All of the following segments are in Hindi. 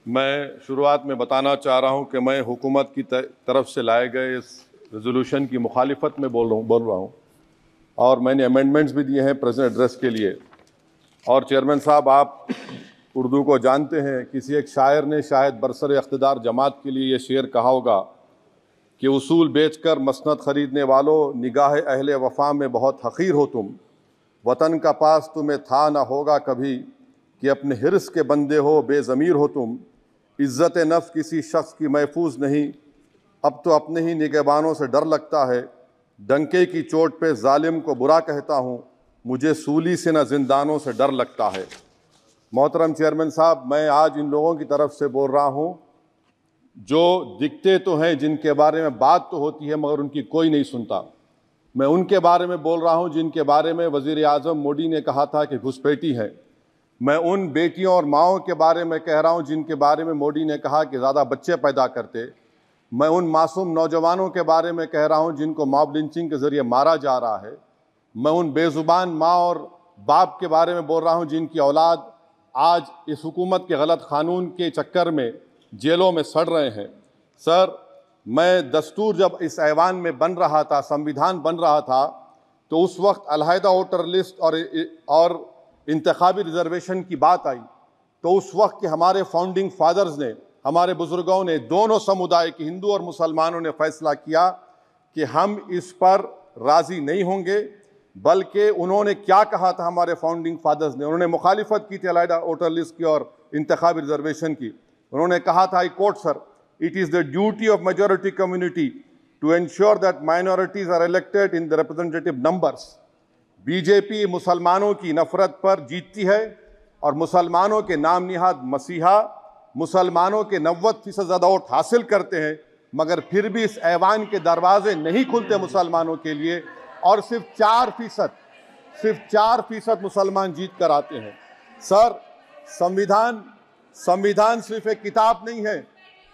मैं शुरुआत में बताना चाह रहा हूं कि मैं हुकूमत की तरफ से लाए गए इस रेजोल्यूशन की मुखालिफत में बोल रहा हूं और मैंने अमेंडमेंट्स भी दिए हैं प्रेजेंट एड्रेस के लिए। और चेयरमैन साहब, आप उर्दू को जानते हैं, किसी एक शायर ने शायद बरसर इख्तिदार जमात के लिए ये शेर कहा होगा कि उसूल बेचकर मसनद ख़रीदने वालों, निगाह अहले वफ़ा में बहुत हक़ीर हो तुम, वतन का पास तुम्हें था ना होगा कभी, कि अपने हिर्स के बंदे हो बेज़मीर हो तुम, इज़्ज़त नफ्स किसी शख्स की महफूज नहीं, अब तो अपने ही निगहबानों से डर लगता है, डंके की चोट पे जालिम को बुरा कहता हूँ, मुझे सूली से न जिंदानों से डर लगता है। मोहतरम चेयरमैन साहब, मैं आज इन लोगों की तरफ से बोल रहा हूँ जो दिखते तो हैं, जिनके बारे में बात तो होती है मगर उनकी कोई नहीं सुनता। मैं उनके बारे में बोल रहा हूँ जिनके बारे में वज़ीर आज़म मोदी ने कहा था कि घुसपैठी है। मैं उन बेटियों और माओं के बारे में कह रहा हूँ जिनके बारे में मोदी ने कहा कि ज़्यादा बच्चे पैदा करते। मैं उन मासूम नौजवानों के बारे में कह रहा हूँ जिनको मॉब लिंचिंग के ज़रिए मारा जा रहा है। मैं उन बेज़ुबान माँ और बाप के बारे में बोल रहा हूँ जिनकी औलाद आज इस हुकूमत के गलत कानून के चक्कर में जेलों में सड़ रहे हैं। सर, मैं दस्तूर जब इस ऐवान में बन रहा था, संविधान बन रहा था, तो उस वक्त अलहदा वोटर लिस्ट और इंतखाबी रिजर्वेशन की बात आई, तो उस वक्त के हमारे फाउंडिंग फादर्स ने, हमारे बुजुर्गों ने, दोनों समुदाय के हिंदू और मुसलमानों ने फैसला किया कि हम इस पर राज़ी नहीं होंगे। बल्कि उन्होंने क्या कहा था हमारे फाउंडिंग फादर्स ने, उन्होंने मुखालिफत की थी अलहदा वोटर लिस्ट की और इंतखाबी रिजर्वेशन की। उन्होंने कहा था, I quote sir, it is the duty of majority community to ensure that minorities are elected in the representative numbers. BJP मुसलमानों की नफरत पर जीतती है और मुसलमानों के नाम निहाद मसीहा मुसलमानों के 90% ज़्यादा वोट हासिल करते हैं, मगर फिर भी इस ऐवान के दरवाजे नहीं खुलते मुसलमानों के लिए और सिर्फ 4% मुसलमान जीत कर आते हैं। सर, संविधान सिर्फ एक किताब नहीं है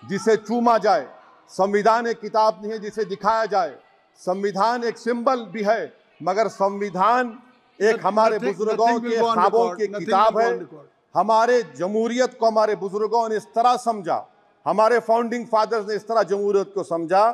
जिसे चूमा जाए, संविधान एक किताब नहीं है जिसे दिखाया जाए, संविधान एक सिंबल भी है, मगर संविधान एक हमारे बुजुर्गों के ख्वाबों की किताब है। हमारे जमहूरियत को हमारे बुजुर्गों ने इस तरह समझा, हमारे फाउंडिंग फादर्स ने इस तरह जमहूरियत को समझा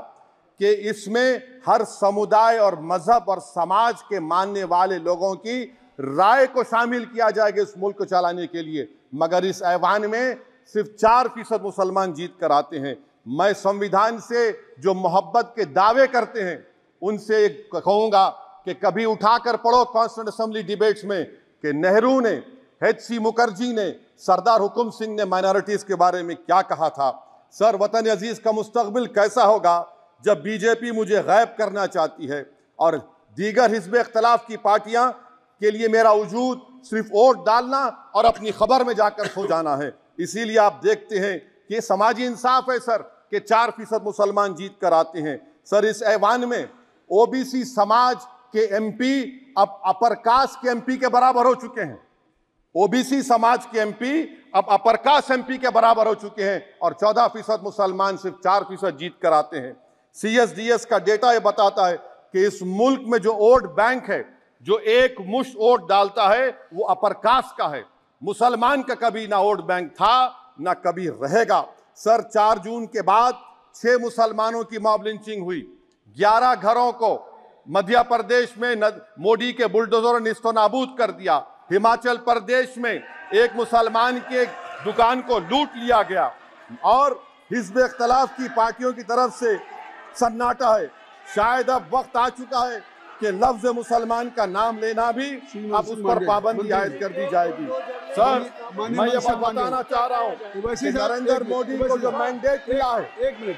कि इसमें हर समुदाय और मजहब और समाज के मानने वाले लोगों की राय को शामिल किया जाएगा इस मुल्क को चलाने के लिए, मगर इस ऐवान में सिर्फ 4% मुसलमान जीत कर आते हैं। मैं संविधान से जो मोहब्बत के दावे करते हैं उनसे कहूँगा कि कभी उठाकर पढ़ो कॉन्स्टिट्यूंट असेंबली डिबेट्स में कि नेहरू ने, H.C. मुखर्जी ने, सरदार हुकुम सिंह ने माइनॉरिटीज के बारे में क्या कहा था। सर, वतन अजीज का मुस्तकबिल कैसा होगा जब बीजेपी मुझे गायब करना चाहती है और दीगर हिज़्ब इख्तिलाफ की पार्टियां के लिए मेरा वजूद सिर्फ वोट डालना और अपनी खबर में जाकर सो जाना है। इसीलिए आप देखते हैं कि ये समाजी इंसाफ है सर कि 4% मुसलमान जीत कर आते हैं। सर, इस ऐवान में ओबीसी समाज के एमपी अब अपर कास्ट के एमपी के बराबर हो चुके हैं। ओबीसी समाज के एमपी अब अपर कास्ट एमपी के बराबर हो चुके हैं और 14% मुसलमान सिर्फ 4% जीत कर आते हैं। CSDS का डेटा ये बताता है कि इस मुल्क में जो वोट बैंक है, जो एक मुश्त वोट डालता है, वो अपर कास्ट का है। मुसलमान का कभी ना वोट बैंक था ना कभी रहेगा। सर, 4 जून के बाद 6 मुसलमानों की मॉब लिंचिंग हुई, 11 घरों को मध्य प्रदेश में मोदी के बुलडोजर ने निस्तो नाबूद कर दिया। हिमाचल प्रदेश में एक मुसलमान की एक दुकान को लूट लिया गया और हिज़्ब इख्तिलाफ की पार्टियों की तरफ से सन्नाटा है। शायद अब वक्त आ चुका है कि लफ्ज मुसलमान का नाम लेना भी अब उस पर पाबंदी आयद कर दी जाएगी। सर, मैं ये बात बताना चाह रहा हूँ कि नरेंद्र मोदी को जो मैंडेट मिला है। एक मिनट,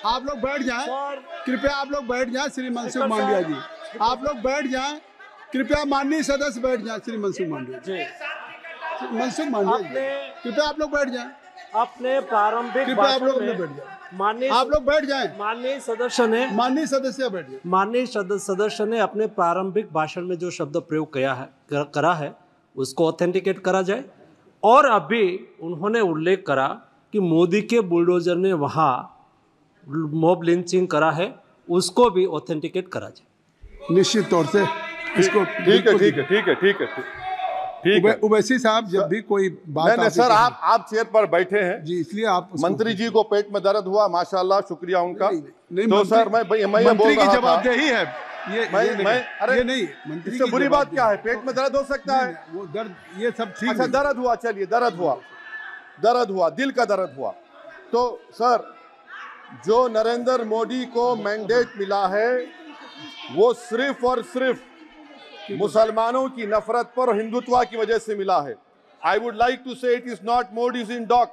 आप लोग बैठ जाएं, कृपया आप लोग बैठ जाएं। श्री मनसुख मांडविया जी, आप लोग बैठ जाएं, कृपया माननीय सदस्य बैठ जाएं। श्री मनसुख मांडविया जी, कृपया आप लोग बैठ जाएं। अपने प्रारंभिक कृपया आप लोग बैठ जाएं। आप लोग बैठ जाएं। माननीय सदस्य ने अपने प्रारंभिक भाषण में जो शब्द प्रयोग करा है उसको ऑथेंटिकेट करा जाए। और अभी उन्होंने उल्लेख करा कि मोदी के बुलडोजर ने वहाँ मॉब लिंचिंग करा है, उसको भी ऑथेंटिकेट करा जाए। निश्चित तौर से इसको ठीक है। ठीक है। उवैसी साहब जब भी कोई बात नहीं आती सर, है- आप चेयर पर बैठे हैं जी, इसलिए आप उसको- मंत्री जी को पेट में दर्द हुआ, माशाल्लाह, शुक्रिया उनका। नहीं, तो मंत्री- सर मैं ये बोल मंत्री की रहा था, जवाबदेही है ये नहीं, अरे ये नहीं, मंत्री इससे की बुरी बात जवाबदेही- क्या है? पेट में दर्द हो सकता है। वो दर्द ये सब ठीक अच्छा, नहीं। दर्द हुआ, चलिए दर्द हुआ, दिल का दर्द हुआ। तो सर, जो नरेंद्र मोदी को मैंडेट मिला है वो सिर्फ और सिर्फ मुसलमानों की नफरत पर और हिंदुत्व की वजह से मिला है। I would like to say it is not Modi's in dock,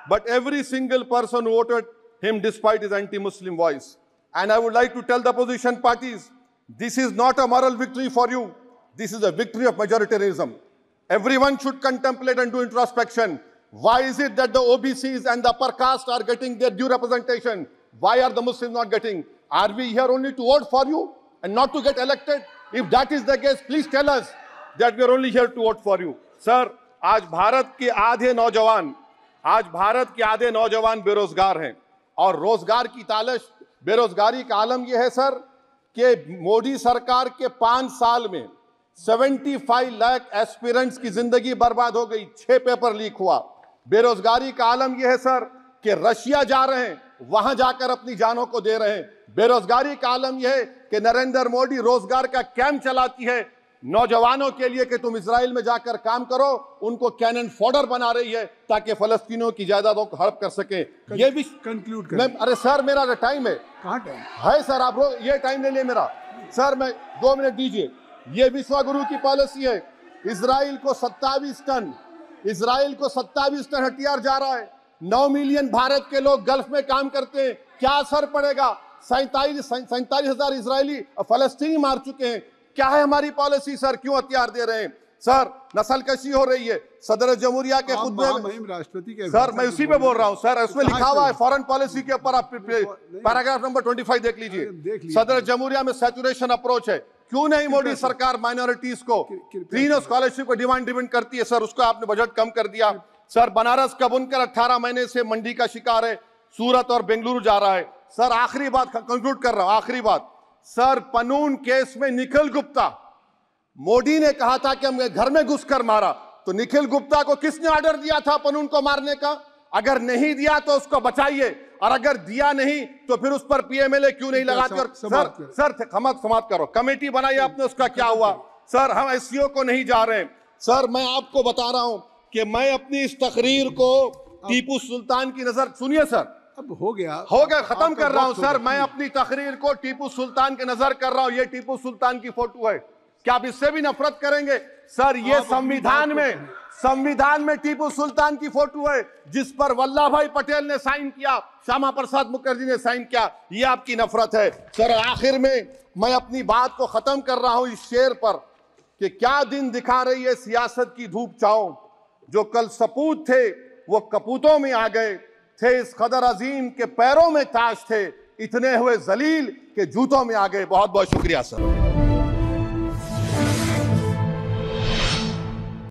but every single person voted him despite his anti Muslim voice. And I would like to tell the opposition parties, this is not a moral victory for you. This is a victory of majoritarianism. Everyone should contemplate and do introspection. Why is it that the OBCs and the upper caste are getting their due representation? Why are the Muslims not getting? Are we here only to vote for you and not to get elected? If that is the case, please tell us that we are only here to vote for you. Sir, आज भारत के आधे नौजवान बेरोजगार हैं और रोजगार की तालाश, बेरोजगारी का आलम यह है सर कि मोदी सरकार के 5 साल में 75 लाख एस्पिरेंट्स की जिंदगी बर्बाद हो गई, 6 पेपर लीक हुआ। बेरोजगारी का आलम यह है सर कि रशिया जा रहे हैं, वहां जाकर अपनी जानों को दे रहे हैं। बेरोजगारी का आलम यह है कि नरेंद्र मोदी रोजगार का कैंप चलाती है नौजवानों के लिए कि तुम इजराइल में जाकर काम करो, उनको कैनन फॉडर बना रही है ताकि फलस्तीनियों की जायदादों को हड़प कर सके। ये भी कंक्लूड मैं, अरे सर मेरा टाइम है। कहाँ टाइम है सर, आप ये टाइम ले लिए मेरा। सर मैं 2 मिनट दीजिए। ये विश्व गुरु की पॉलिसी है। इजराइल को 27 टन हथियार जा रहा है। 9 मिलियन भारत के लोग गल्फ में काम करते हैं, क्या असर पड़ेगा? 47,000 इजरायली फलस्तीनी मार चुके हैं। क्या है हमारी पॉलिसी सर? क्यों हथियार दे रहे हैं? सर नस्ल कशी हो रही है। सदर जमहूरिया के खुतबे में राष्ट्रपति के सर मैं उसी पे बोल रहा हूं सर, उसमें लिखा हुआ है फॉरेन पॉलिसी के ऊपर, आप पैराग्राफ नंबर 25 देख लीजिए। सदर जमहूरिया में सैचुरेशन अप्रोच है। क्यों नहीं मोदी सरकार माइनॉरिटीज को फ्री स्कॉलरशिप को डिमांड करती है सर, उसको आपने बजट कम कर दिया। सर बनारस का बुनकर 18 महीने से मंडी का शिकार है, सूरत और बेंगलुरु जा रहा है। सर आखिरी बात कंक्लूड कर रहा हूं, आखिरी बात सर, पनून केस में निखिल गुप्ता, मोदी ने कहा था कि हम घर में घुसकर मारा, तो निखिल गुप्ता को किसने ऑर्डर दिया था पनून को मारने का? अगर नहीं दिया तो उसको बचाइए, और अगर दिया नहीं तो फिर उस पर पीएमएलए क्यों नहीं लगाते? सर समाप्त करो। कमेटी बनाई आपने, उसका क्या हुआ? सर हम एससीओ को नहीं जा रहे हैं। सर मैं आपको बता रहा हूं कि मैं अपनी इस तकरीर को टीपू सुल्तान की नजर, सुनिए सर, अब हो गया खत्म कर रहा हूं सर। मैं अपनी तकरीर को टीपू सुल्तान के नजर कर रहा हूं। ये टीपू सुल्तान की फोटो है, क्या आप इससे भी नफरत करेंगे? सर ये संविधान में टीपू सुल्तान की फोटो है जिस पर वल्लभ भाई पटेल ने साइन किया, श्यामा प्रसाद मुखर्जी ने साइन किया। ये आपकी नफरत है सर। आखिर में मैं अपनी बात को खत्म कर रहा हूं इस शेर पर कि क्या दिन दिखा रही है सियासत की धूप छांव। जो कल सपूत थे वो कपूतों में आ गए, थे इस कदर अजीम के पैरों में ताज थे, इतने हुए जलील के जूतों में आ गए। बहुत बहुत शुक्रिया सर।